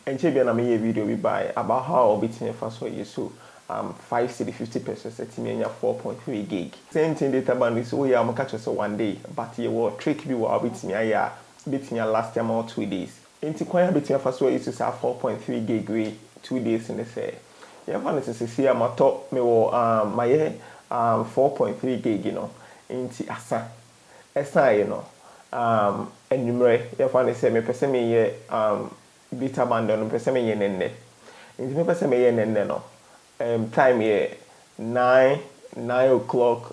and check na me video we buy about how obitine first so use 5 cedi 50 pesos set me 4.3 gig. MTN data bundles we am catch us one day, but you will trick bi wa obitine aya bitine last time or 2 days. Enti kwan obitine first so use 4.3 gig we 2 days in the say. Yeah, fan is see am top me wo my 4.3 gig you know. Enti asa you know. Enumere yeah fan is say me pese me ye beta bundle no pese me ye nenne. Enti me pese me ye nenne no. Time here 9 o'clock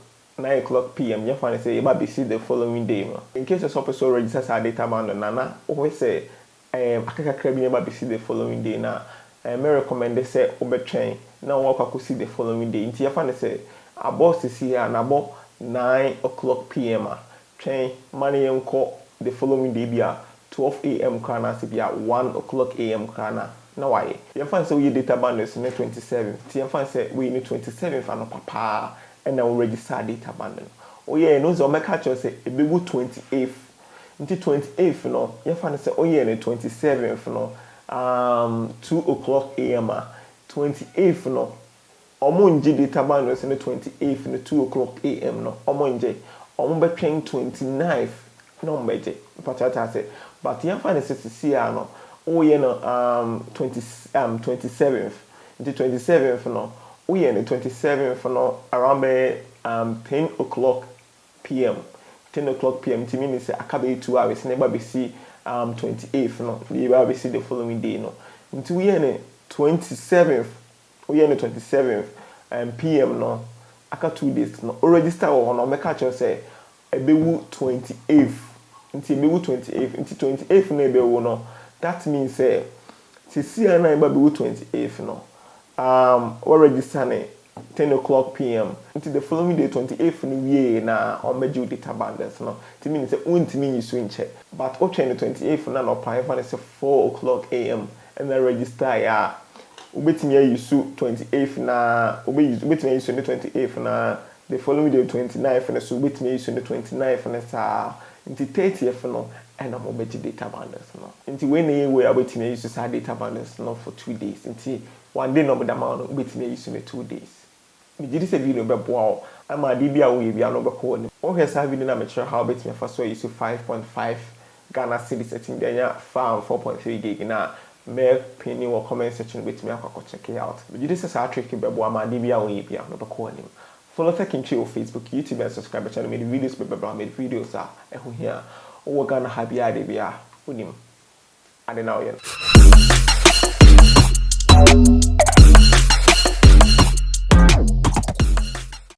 PM. You find say you might be see the following day. In case your person registers our data bundle, nana always say akaka crab you might be see the following day. Now I recommend say obetrain. Now walk I see the following day. Until you find say about is here and about 9 o'clock PM. Train money unko the following day be 12 AM krana si be 1 o'clock AM krana. No why? You find so your data bundles in 27. You find say we need 27 for no papa and now register data bundle. Oh yeah, no so make catch say e be 28th. Until 28th no. You find say oh yeah, 27th no. 2 o'clock AM. 28th no. Omonje data bundles in 28th no 2 o'clock AM no. Omonje. Ombe train 29th no mbeje. But you find say see no. Oh yeah no 27th the 27th no oh yeah the 27th no around 10 o'clock PM 10 o'clock PM to mean say akabe 2 hours never be see 28th no we will see the following day no until we the 27th oh yeah the 27th PM no aka 2 days no register or no make catch say ebewu 28th until ebewu 28th until 28th no ebewu no. That means say CC and I be 28th no. We register 10 o'clock PM until the following day 28th no we na on major data bundles no. It means say untimi use in check. But o train the 28th na no pa even say 4 o'clock AM and then register ya. Ubetimi use 28th na ubetimi use the 28th na the following day 29th na so ubetimi use the 29th na sa until 30th no. And I'm about data bundles no. Until when we are waiting to use data bundles no for 2 days. Until one day no but amount waiting to use in 2 days. Me did say video be wow. I'm a DBA we be no be call. Oh here say video na make sure how bet me first so use 5.5 Ghana cedi setting there farm 4.3 gig na me pin or comment section with me akwa check it out. Me did say say trick be wow ma DBA we be no be call him. Follow tech in Facebook, YouTube and subscribe channel made videos be made videos here. We're gonna have ya de bia unim ade na oyen